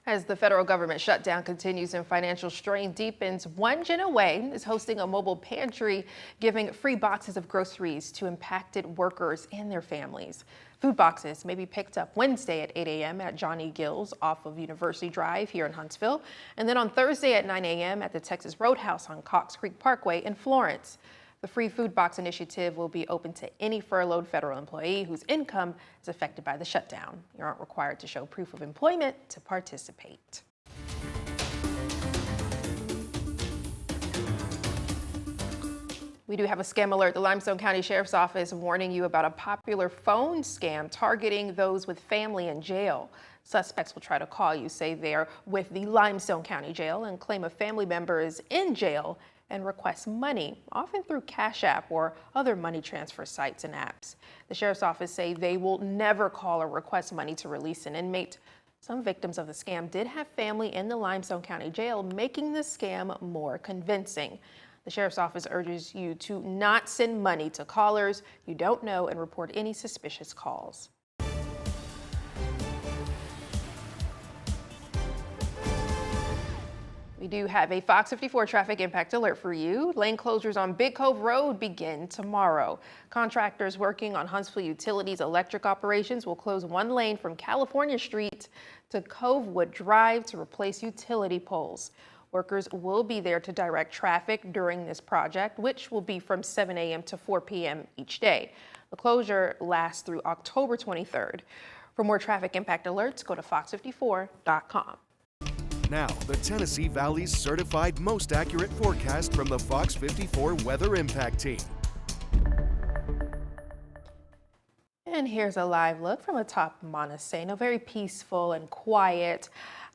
As the federal government shutdown continues and financial strain deepens, One Gen Away is hosting a mobile pantry, giving free boxes of groceries to impacted workers and their families. Food boxes may be picked up Wednesday at 8 a.m. at Johnny Gill's off of University Drive here in Huntsville, and then on Thursday at 9 a.m. at the Texas Roadhouse on Cox Creek Parkway in Florence. The free food box initiative will be open to any furloughed federal employee whose income is affected by the shutdown. You aren't required to show proof of employment to participate. We do have a scam alert. The Limestone County Sheriff's Office warning you about a popular phone scam targeting those with family in jail. Suspects will try to call you, say they're with the Limestone County Jail, and claim a family member is in jail and request money, often through Cash App or other money transfer sites and apps. The Sheriff's Office say they will never call or request money to release an inmate. Some victims of the scam did have family in the Limestone County Jail, making the scam more convincing. The Sheriff's Office urges you to not send money to callers you don't know and report any suspicious calls. We do have a Fox 54 traffic impact alert for you. Lane closures on Big Cove Road begin tomorrow. Contractors working on Huntsville Utilities electric operations will close one lane from California Street to Covewood Drive to replace utility poles. Workers will be there to direct traffic during this project, which will be from 7 a.m. to 4 p.m. each day. The closure lasts through October 23rd. For more traffic impact alerts, go to fox54.com. Now, the Tennessee Valley's certified most accurate forecast from the Fox 54 Weather Impact Team. And here's a live look from atop Montesano. Very peaceful and quiet.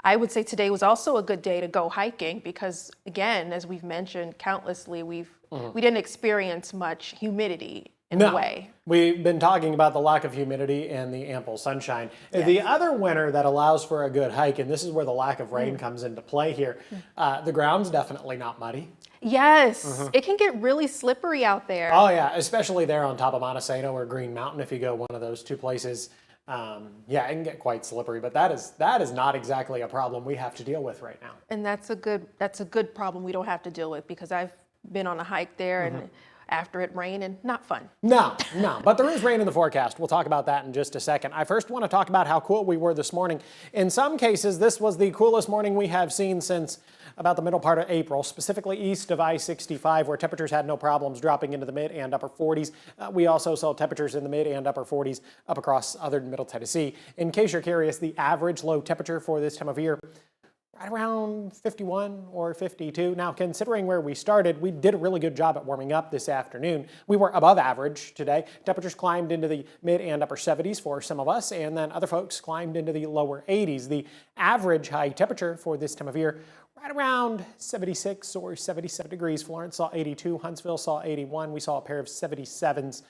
I would say today was also a good day to go hiking because, again, as we've mentioned countlessly, we didn't experience much humidity in a way. We've been talking about the lack of humidity and the ample sunshine. Yes. The other winter that allows for a good hike, and this is where the lack of rain comes into play here, the ground's definitely not muddy. Yes, it can get really slippery out there. Oh yeah, especially there on top of Montesano or Green Mountain if you go one of those two places. Yeah, it can get quite slippery, but that is not exactly a problem we have to deal with right now. And that's a good problem we don't have to deal with because I've been on a hike there and after it rained and not fun. No, but there is rain in the forecast. We'll talk about that in just a second. I first want to talk about how cool we were this morning. In some cases, this was the coolest morning we have seen since about the middle part of April, specifically east of I-65, where temperatures had no problems dropping into the mid and upper 40s. We also saw temperatures in the mid and upper 40s up across southern middle Tennessee. In case you're curious, the average low temperature for this time of year, right around 51 or 52. Now, considering where we started, we did a really good job at warming up this afternoon. We were above average today. Temperatures climbed into the mid and upper 70s for some of us, and then other folks climbed into the lower 80s. The average high temperature for this time of year, right around 76 or 77 degrees. Florence saw 82, Huntsville saw 81. We saw a pair of 77s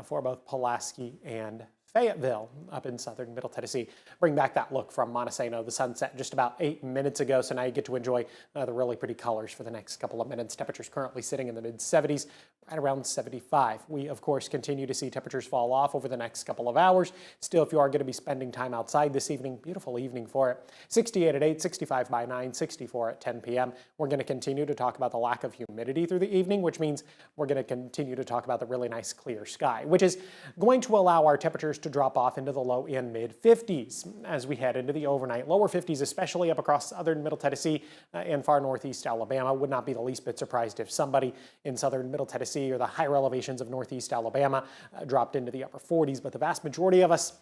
for both Pulaski and Fayetteville up in southern middle Tennessee. Bring back that look from Montesano. The sun set just about 8 minutes ago, so now you get to enjoy the really pretty colors for the next couple of minutes. Temperatures currently sitting in the mid 70s, right around 75. We, of course, continue to see temperatures fall off over the next couple of hours. Still, if you are going to be spending time outside this evening, beautiful evening for it. 68 at 8, 65 by 9, 64 at 10 p.m. We're going to continue to talk about the lack of humidity through the evening, which means we're going to continue to talk about the really nice clear sky, which is going to allow our temperatures to drop off into the low and mid 50s as we head into the overnight. Lower 50s, especially up across southern middle Tennessee and far northeast Alabama. Would not be the least bit surprised if somebody in southern middle Tennessee or the higher elevations of northeast Alabama dropped into the upper 40s, but the vast majority of us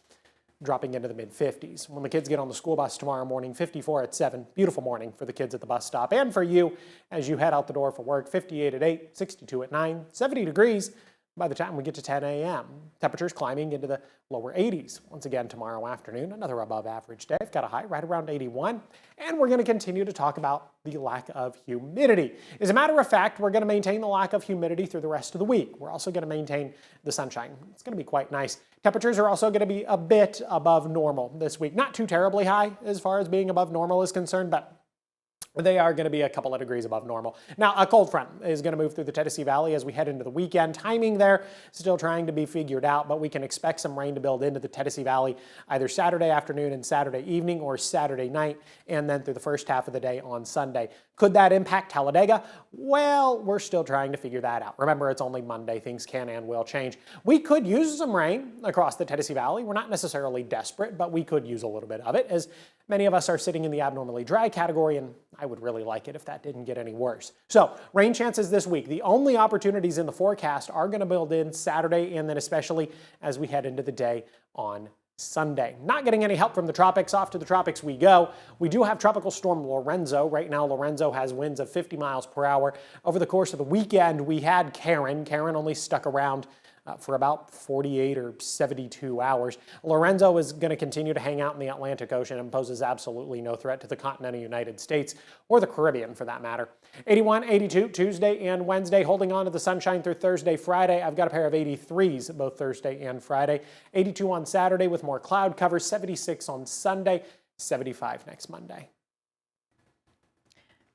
dropping into the mid 50s. When the kids get on the school bus tomorrow morning, 54 at 7. Beautiful morning for the kids at the bus stop and for you as you head out the door for work. 58 at 8, 62 at 9, 70 degrees by the time we get to 10 a.m. Temperatures climbing into the lower 80s. Once again, tomorrow afternoon, another above average day. I've got a high right around 81. And we're going to continue to talk about the lack of humidity. As a matter of fact, we're going to maintain the lack of humidity through the rest of the week. We're also going to maintain the sunshine. It's going to be quite nice. Temperatures are also going to be a bit above normal this week. Not too terribly high as far as being above normal is concerned, but they are going to be a couple of degrees above normal. Now, a cold front is going to move through the Tennessee Valley as we head into the weekend. Timing there still trying to be figured out, but we can expect some rain to build into the Tennessee Valley either Saturday afternoon and Saturday evening or Saturday night, and then through the first half of the day on Sunday. Could that impact Talladega? Well, we're still trying to figure that out. Remember, it's only Monday. Things can and will change. We could use some rain across the Tennessee Valley. We're not necessarily desperate, but we could use a little bit of it, as many of us are sitting in the abnormally dry category, and I would really like it if that didn't get any worse. So, rain chances this week. The only opportunities in the forecast are going to build in Saturday, and then especially as we head into the day on Sunday. Not getting any help from the tropics. Off to the tropics we go. We do have Tropical Storm Lorenzo. Right now, Lorenzo has winds of 50 miles per hour. Over the course of the weekend, we had Karen. Karen only stuck around for about 48 or 72 hours. Lorenzo is going to continue to hang out in the Atlantic Ocean and poses absolutely no threat to the continental United States or the Caribbean for that matter. 81, 82 Tuesday and Wednesday, holding on to the sunshine through Thursday, Friday. I've got a pair of 83s both Thursday and Friday. 82 on Saturday with more cloud cover, 76 on Sunday, 75 next Monday.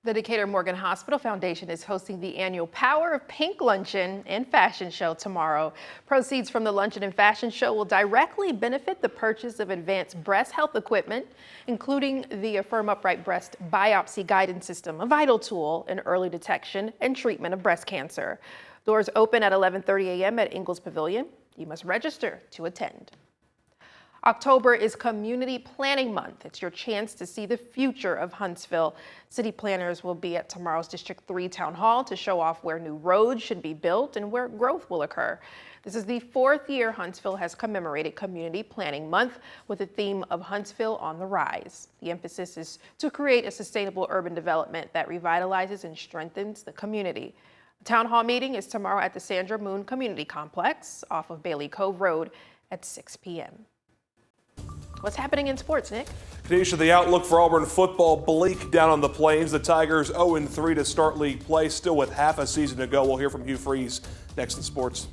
The Decatur Morgan Hospital Foundation is hosting the annual Power of Pink Luncheon and Fashion Show tomorrow. Proceeds from the luncheon and fashion show will directly benefit the purchase of advanced breast health equipment, including the Affirm Upright Breast Biopsy Guidance System, a vital tool in early detection and treatment of breast cancer. Doors open at 11:30 a.m. at Ingalls Pavilion. You must register to attend. October is Community Planning Month. It's your chance to see the future of Huntsville. City planners will be at tomorrow's District 3 Town Hall to show off where new roads should be built and where growth will occur. This is the 4th year Huntsville has commemorated Community Planning Month with the theme of Huntsville on the Rise. The emphasis is to create a sustainable urban development that revitalizes and strengthens the community. The Town Hall meeting is tomorrow at the Sandra Moon Community Complex off of Bailey Cove Road at 6 p.m. What's happening in sports, Nick? Kanisha, the outlook for Auburn football bleak down on the Plains. The Tigers 0-3 to start league play, still with half a season to go. We'll hear from Hugh Freeze next in sports.